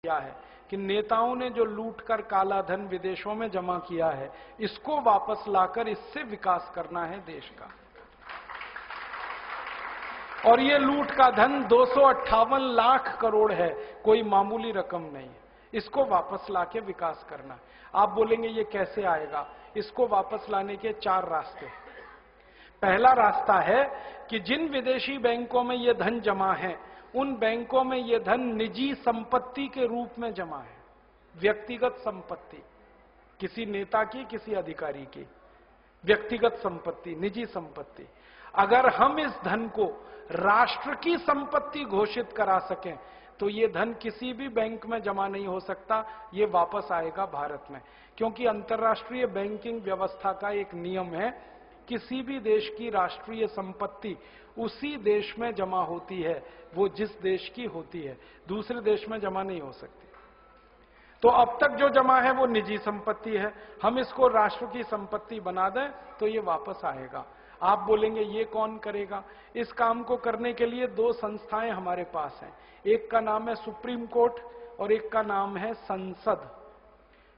किया है कि नेताओं ने जो लूट कर काला धन विदेशों में जमा किया है, इसको वापस लाकर इससे विकास करना है देश का। और ये लूट का धन 258 लाख करोड़ है, कोई मामूली रकम नहीं है। इसको वापस लाके विकास करना है। आप बोलेंगे ये कैसे आएगा? इसको वापस लाने के 4 रास्ते हैं। पहला रास्ता है कि जिन विदेशी बैंकों में ये धन जमा है, उन बैंकों में यह धन निजी संपत्ति के रूप में जमा है। व्यक्तिगत संपत्ति, किसी नेता की, किसी अधिकारी की व्यक्तिगत संपत्ति, निजी संपत्ति। अगर हम इस धन को राष्ट्र की संपत्ति घोषित करा सकें तो यह धन किसी भी बैंक में जमा नहीं हो सकता, यह वापस आएगा भारत में। क्योंकि अंतर्राष्ट्रीय बैंकिंग व्यवस्था का एक नियम है, किसी भी देश की राष्ट्रीय संपत्ति उसी देश में जमा होती है, वो जिस देश की होती है, दूसरे देश में जमा नहीं हो सकती। तो अब तक जो जमा है वो निजी संपत्ति है, हम इसको राष्ट्र की संपत्ति बना दें तो ये वापस आएगा। आप बोलेंगे ये कौन करेगा? इस काम को करने के लिए 2 संस्थाएं हमारे पास हैं। एक का नाम है सुप्रीम कोर्ट और एक का नाम है संसद।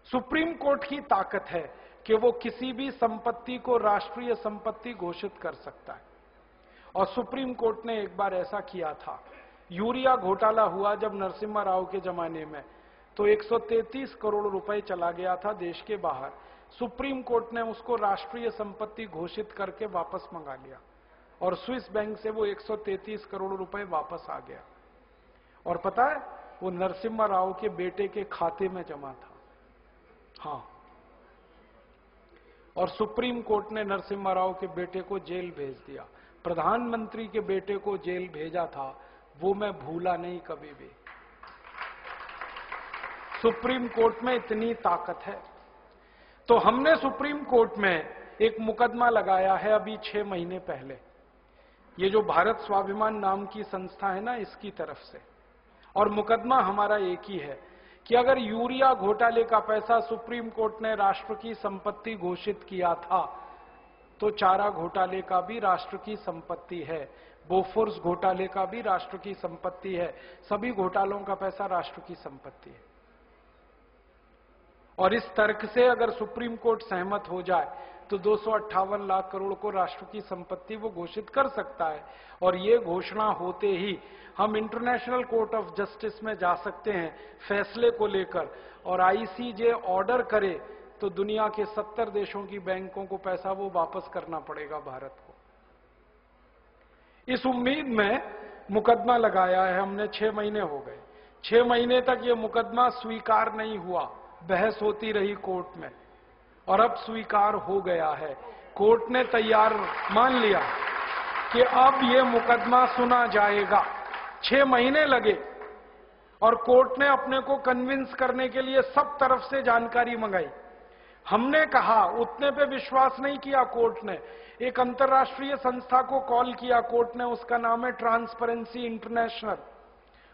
सुप्रीम कोर्ट की ताकत है कि वो किसी भी संपत्ति को राष्ट्रीय संपत्ति घोषित कर सकता है। और सुप्रीम कोर्ट ने एक बार ऐसा किया था। यूरिया घोटाला हुआ जब नरसिम्हा राव के जमाने में, तो 133 करोड़ रुपए चला गया था देश के बाहर। सुप्रीम कोर्ट ने उसको राष्ट्रीय संपत्ति घोषित करके वापस मंगा लिया और स्विस बैंक से वो 133 करोड़ रुपए वापस आ गया। और पता है, वो नरसिम्हा राव के बेटे के खाते में जमा था। हाँ, और सुप्रीम कोर्ट ने नरसिम्हा राव के बेटे को जेल भेज दिया। प्रधानमंत्री के बेटे को जेल भेजा था, वो मैं भूला नहीं कभी भी। सुप्रीम कोर्ट में इतनी ताकत है। तो हमने सुप्रीम कोर्ट में एक मुकदमा लगाया है अभी 6 महीने पहले, ये जो भारत स्वाभिमान नाम की संस्था है ना, इसकी तरफ से। और मुकदमा हमारा एक ही है कि अगर यूरिया घोटाले का पैसा सुप्रीम कोर्ट ने राष्ट्र की संपत्ति घोषित किया था, तो चारा घोटाले का भी राष्ट्र की संपत्ति है, बोफोर्स घोटाले का भी राष्ट्र की संपत्ति है, सभी घोटालों का पैसा राष्ट्र की संपत्ति है। और इस तर्क से अगर सुप्रीम कोर्ट सहमत हो जाए तो 258 लाख करोड़ को राष्ट्र की संपत्ति वो घोषित कर सकता है। और ये घोषणा होते ही हम इंटरनेशनल कोर्ट ऑफ जस्टिस में जा सकते हैं फैसले को लेकर, और आईसीजे ऑर्डर करे तो दुनिया के 70 देशों की बैंकों को पैसा वो वापस करना पड़ेगा भारत को। इस उम्मीद में मुकदमा लगाया है हमने। 6 महीने हो गए। 6 महीने तक ये मुकदमा स्वीकार नहीं हुआ, बहस होती रही कोर्ट में, और अब स्वीकार हो गया है। कोर्ट ने तैयार मान लिया कि अब ये मुकदमा सुना जाएगा। 6 महीने लगे और कोर्ट ने अपने को कन्विंस करने के लिए सब तरफ से जानकारी मंगाई। हमने कहा, उतने पे विश्वास नहीं किया कोर्ट ने। एक अंतर्राष्ट्रीय संस्था को कॉल किया कोर्ट ने, उसका नाम है ट्रांसपेरेंसी इंटरनेशनल।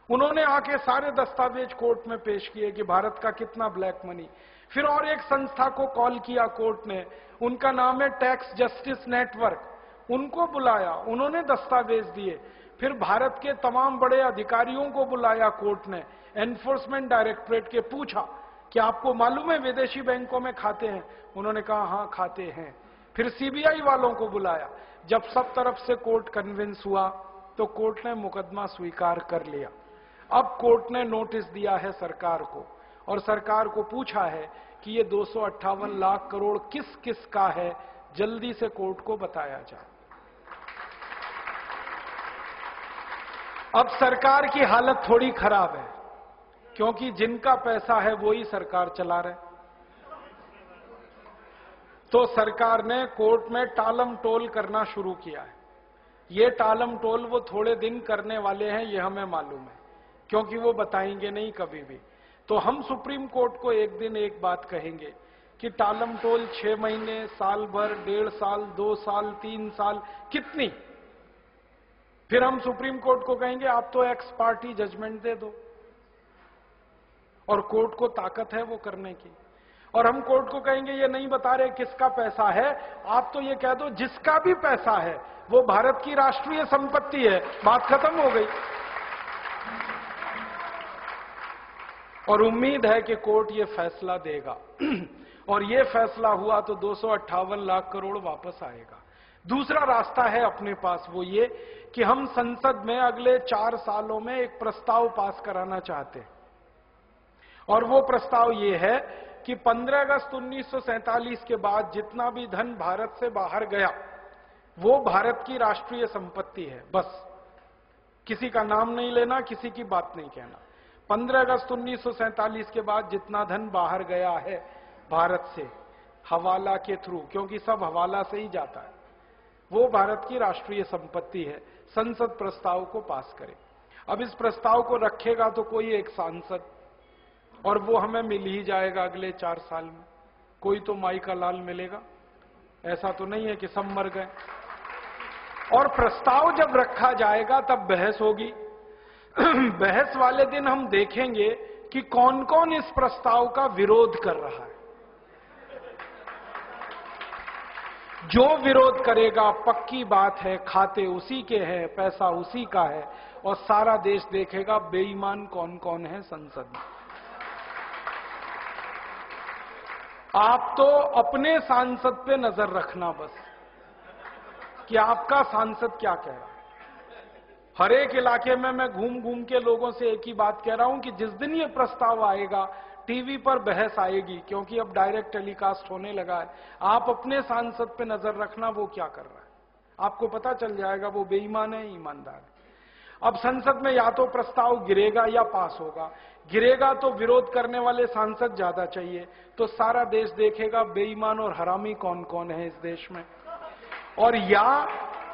उन्होंने आके सारे दस्तावेज कोर्ट में पेश किए कि भारत का कितना ब्लैक मनी। फिर और एक संस्था को कॉल किया कोर्ट ने, उनका नाम है टैक्स जस्टिस नेटवर्क। उनको बुलाया, उन्होंने दस्तावेज दिए। फिर भारत के तमाम बड़े अधिकारियों को बुलाया कोर्ट ने, एनफोर्समेंट डायरेक्टरेट के, पूछा कि आपको मालूम है विदेशी बैंकों में खाते हैं? उन्होंने कहा हाँ खाते हैं। फिर सीबीआई वालों को बुलाया। जब सब तरफ से कोर्ट कन्विंस हुआ तो कोर्ट ने मुकदमा स्वीकार कर लिया। अब कोर्ट ने नोटिस दिया है सरकार को, और सरकार को पूछा है कि ये 258 लाख करोड़ किस किस का है, जल्दी से कोर्ट को बताया जाए। अब सरकार की हालत थोड़ी खराब है, क्योंकि जिनका पैसा है वो ही सरकार चला रहे। तो सरकार ने कोर्ट में टालम टोल करना शुरू किया है। ये टालम टोल वो थोड़े दिन करने वाले हैं, ये हमें मालूम है, क्योंकि वो बताएंगे नहीं कभी भी। तो हम सुप्रीम कोर्ट को एक दिन एक बात कहेंगे कि टालम टोल 6 महीने, साल भर, 1.5 साल, 2 साल, 3 साल, कितनी? फिर हम सुप्रीम कोर्ट को कहेंगे आप तो एक्स पार्टी जजमेंट दे दो, और कोर्ट को ताकत है वो करने की। और हम कोर्ट को कहेंगे ये नहीं बता रहे किसका पैसा है, आप तो ये कह दो जिसका भी पैसा है वो भारत की राष्ट्रीय संपत्ति है, बात खत्म हो गई। और उम्मीद है कि कोर्ट ये फैसला देगा और ये फैसला हुआ तो 258 लाख करोड़ वापस आएगा। दूसरा रास्ता है अपने पास, वो ये कि हम संसद में अगले 4 सालों में एक प्रस्ताव पास कराना चाहते हैं, और वो प्रस्ताव ये है कि 15 अगस्त 1947 के बाद जितना भी धन भारत से बाहर गया वो भारत की राष्ट्रीय संपत्ति है। बस किसी का नाम नहीं लेना, किसी की बात नहीं कहना। 15 अगस्त 1947 के बाद जितना धन बाहर गया है भारत से हवाला के थ्रू, क्योंकि सब हवाला से ही जाता है, वो भारत की राष्ट्रीय संपत्ति है। संसद प्रस्ताव को पास करे। अब इस प्रस्ताव को रखेगा तो कोई एक सांसद, और वो हमें मिल ही जाएगा अगले 4 साल में। कोई तो माई का लाल मिलेगा, ऐसा तो नहीं है कि सब मर गए। और प्रस्ताव जब रखा जाएगा तब बहस होगी। बहस वाले दिन हम देखेंगे कि कौन कौन इस प्रस्ताव का विरोध कर रहा है। जो विरोध करेगा पक्की बात है खाते उसी के हैं, पैसा उसी का है, और सारा देश देखेगा बेईमान कौन कौन है संसद में। आप तो अपने सांसद पे नजर रखना बस, कि आपका सांसद क्या कह रहा है। हर एक इलाके में मैं घूम घूम के लोगों से एक ही बात कह रहा हूं कि जिस दिन ये प्रस्ताव आएगा टीवी पर बहस आएगी, क्योंकि अब डायरेक्ट टेलीकास्ट होने लगा है। आप अपने सांसद पे नजर रखना वो क्या कर रहा है, आपको पता चल जाएगा वो बेईमान है ईमानदार है। अब संसद में या तो प्रस्ताव गिरेगा या पास होगा। गिरेगा तो विरोध करने वाले सांसद ज्यादा चाहिए, तो सारा देश देखेगा बेईमान और हरामी कौन कौन है इस देश में। और या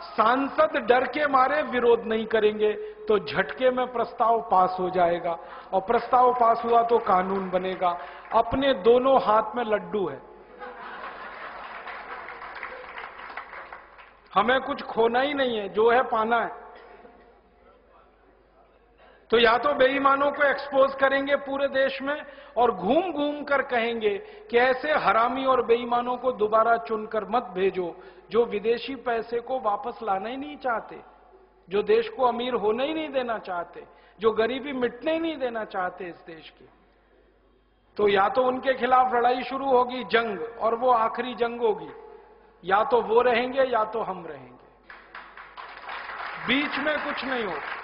सांसद डर के मारे विरोध नहीं करेंगे तो झटके में प्रस्ताव पास हो जाएगा, और प्रस्ताव पास हुआ तो कानून बनेगा। अपने दोनों हाथ में लड्डू है, हमें कुछ खोना ही नहीं है, जो है पाना है। तो या तो बेईमानों को एक्सपोज करेंगे पूरे देश में, और घूम घूम कर कहेंगे कि ऐसे हरामी और बेईमानों को दोबारा चुनकर मत भेजो, जो विदेशी पैसे को वापस लाना ही नहीं चाहते, जो देश को अमीर होने ही नहीं देना चाहते, जो गरीबी मिटने ही नहीं देना चाहते इस देश की। तो या तो उनके खिलाफ लड़ाई शुरू होगी, जंग, और वो आखिरी जंग होगी। या तो वो रहेंगे या तो हम रहेंगे, बीच में कुछ नहीं होगा।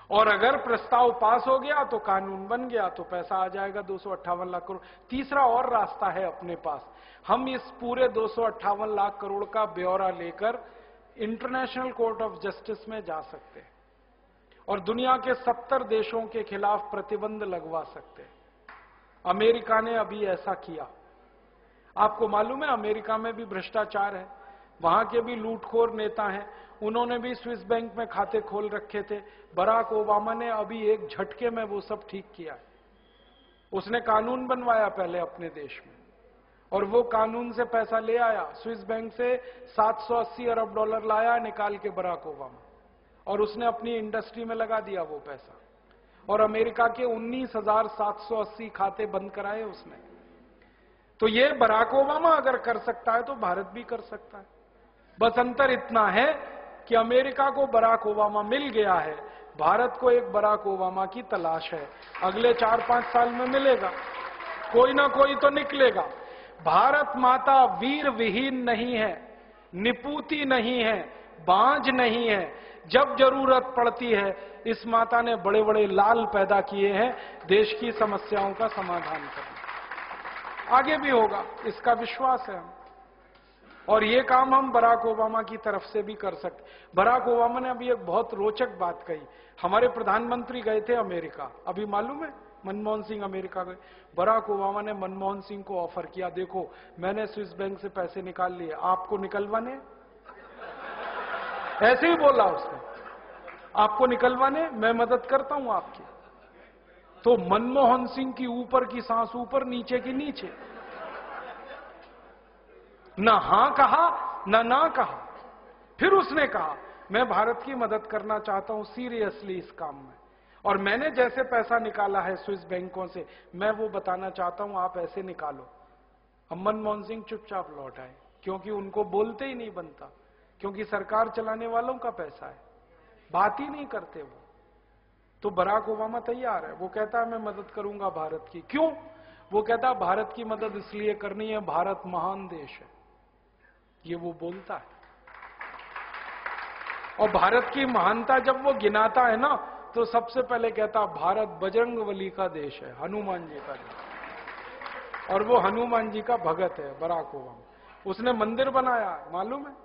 और अगर प्रस्ताव पास हो गया तो कानून बन गया, तो पैसा आ जाएगा 258 लाख करोड़। तीसरा और रास्ता है अपने पास, हम इस पूरे 258 लाख करोड़ का ब्यौरा लेकर इंटरनेशनल कोर्ट ऑफ जस्टिस में जा सकते हैं और दुनिया के 70 देशों के खिलाफ प्रतिबंध लगवा सकते हैं। अमेरिका ने अभी ऐसा किया। आपको मालूम है अमेरिका में भी भ्रष्टाचार है, वहां के भी लूटखोर नेता हैं, उन्होंने भी स्विस बैंक में खाते खोल रखे थे। बराक ओबामा ने अभी एक झटके में वो सब ठीक किया। उसने कानून बनवाया पहले अपने देश में, और वो कानून से पैसा ले आया। स्विस बैंक से 780 अरब डॉलर लाया निकाल के बराक ओबामा, और उसने अपनी इंडस्ट्री में लगा दिया वो पैसा। और अमेरिका के 19,780 खाते बंद कराए उसने। तो ये बराक ओबामा अगर कर सकता है तो भारत भी कर सकता है। बस अंतर इतना है कि अमेरिका को बराक ओबामा मिल गया है, भारत को एक बराक ओबामा की तलाश है। अगले 4-5 साल में मिलेगा, कोई ना कोई तो निकलेगा। भारत माता वीर विहीन नहीं है, निपूती नहीं है, बांझ नहीं है। जब जरूरत पड़ती है इस माता ने बड़े बड़े लाल पैदा किए हैं देश की समस्याओं का समाधान करने। आगे भी होगा, इसका विश्वास है हम। और ये काम हम बराक ओबामा की तरफ से भी कर सकते। बराक ओबामा ने अभी एक बहुत रोचक बात कही। हमारे प्रधानमंत्री गए थे अमेरिका, अभी मालूम है मनमोहन सिंह अमेरिका गए। बराक ओबामा ने मनमोहन सिंह को ऑफर किया, देखो मैंने स्विस बैंक से पैसे निकाल लिए, आपको निकलवाने? ऐसे ही बोला उसने, आपको निकलवाने, मैं मदद करता हूं आपकी। तो मनमोहन सिंह की ऊपर की सांस ऊपर, नीचे की नीचे, ना हां कहा ना कहा। फिर उसने कहा मैं भारत की मदद करना चाहता हूं सीरियसली इस काम में, और मैंने जैसे पैसा निकाला है स्विस बैंकों से मैं वो बताना चाहता हूं, आप ऐसे निकालो। अब मनमोहन सिंह चुपचाप लौट आए, क्योंकि उनको बोलते ही नहीं बनता, क्योंकि सरकार चलाने वालों का पैसा है, बात ही नहीं करते वो। तो बराक ओबामा तैयार है, वो कहता है मैं मदद करूंगा भारत की। क्यों? वो कहता है भारत की मदद इसलिए करनी है, भारत महान देश है, ये वो बोलता है। और भारत की महानता जब वो गिनाता है ना, तो सबसे पहले कहता भारत बजरंगबली का देश है, हनुमान जी का देश। और वो हनुमान जी का भगत है बराक ओबामा। उसने मंदिर बनाया, मालूम है?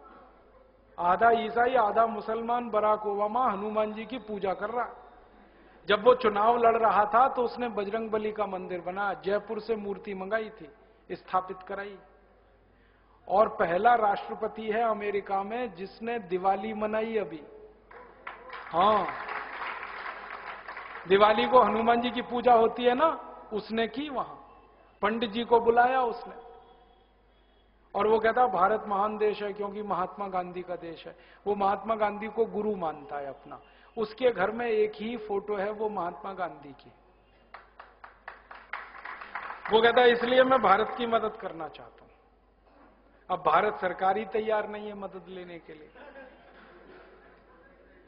आधा ईसाई आधा मुसलमान बराक ओबामा हनुमान जी की पूजा कर रहा है। जब वो चुनाव लड़ रहा था तो उसने बजरंगबली का मंदिर बनाया, जयपुर से मूर्ति मंगाई थी, स्थापित कराई। और पहला राष्ट्रपति है अमेरिका में जिसने दिवाली मनाई अभी। हाँ, दिवाली को हनुमान जी की पूजा होती है ना, उसने की वहां, पंडित जी को बुलाया उसने। और वो कहता भारत महान देश है क्योंकि महात्मा गांधी का देश है। वो महात्मा गांधी को गुरु मानता है अपना। उसके घर में एक ही फोटो है, वो महात्मा गांधी की। वो कहता है इसलिए मैं भारत की मदद करना चाहता हूं। अब भारत सरकार ही तैयार नहीं है मदद लेने के लिए।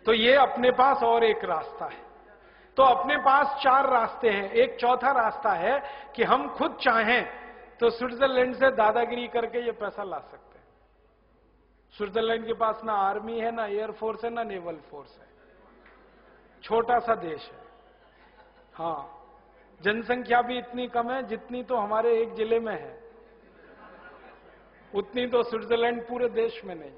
तो ये अपने पास और एक रास्ता है। तो अपने पास 4 रास्ते हैं। एक चौथा रास्ता है कि हम खुद चाहें तो स्विट्जरलैंड से दादागिरी करके ये पैसा ला सकते हैं। स्विट्जरलैंड के पास ना आर्मी है, ना एयरफोर्स है, ना नेवल फोर्स है, छोटा सा देश है। हाँ, जनसंख्या भी इतनी कम है जितनी तो हमारे एक जिले में है, उतनी तो स्विट्जरलैंड पूरे देश में नहीं।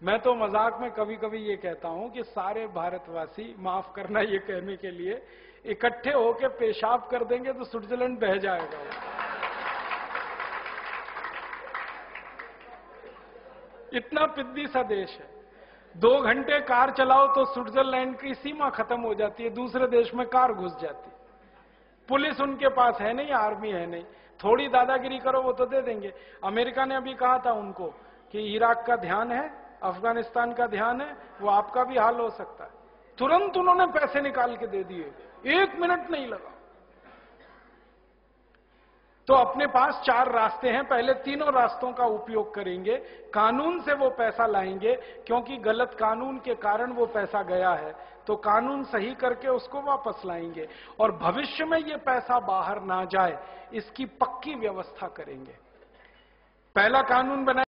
मैं तो मजाक में कभी कभी ये कहता हूं कि सारे भारतवासी, माफ करना ये कहने के लिए, इकट्ठे होकर पेशाब कर देंगे तो स्विट्जरलैंड बह जाएगा। इतना पिद्दी सा देश है। 2 घंटे कार चलाओ तो स्विट्जरलैंड की सीमा खत्म हो जाती है, दूसरे देश में कार घुस जाती। पुलिस उनके पास है नहीं, आर्मी है नहीं, थोड़ी दादागिरी करो वो तो दे देंगे। अमेरिका ने अभी कहा था उनको कि इराक का ध्यान है, अफगानिस्तान का ध्यान है, वो आपका भी हाल हो सकता है। तुरंत उन्होंने पैसे निकाल के दे दिए, 1 मिनट नहीं लगा। तो अपने पास 4 रास्ते हैं, पहले तीनों रास्तों का उपयोग करेंगे। कानून से वो पैसा लाएंगे, क्योंकि गलत कानून के कारण वो पैसा गया है, तो कानून सही करके उसको वापस लाएंगे। और भविष्य में ये पैसा बाहर ना जाए, इसकी पक्की व्यवस्था करेंगे। पहला कानून बनाए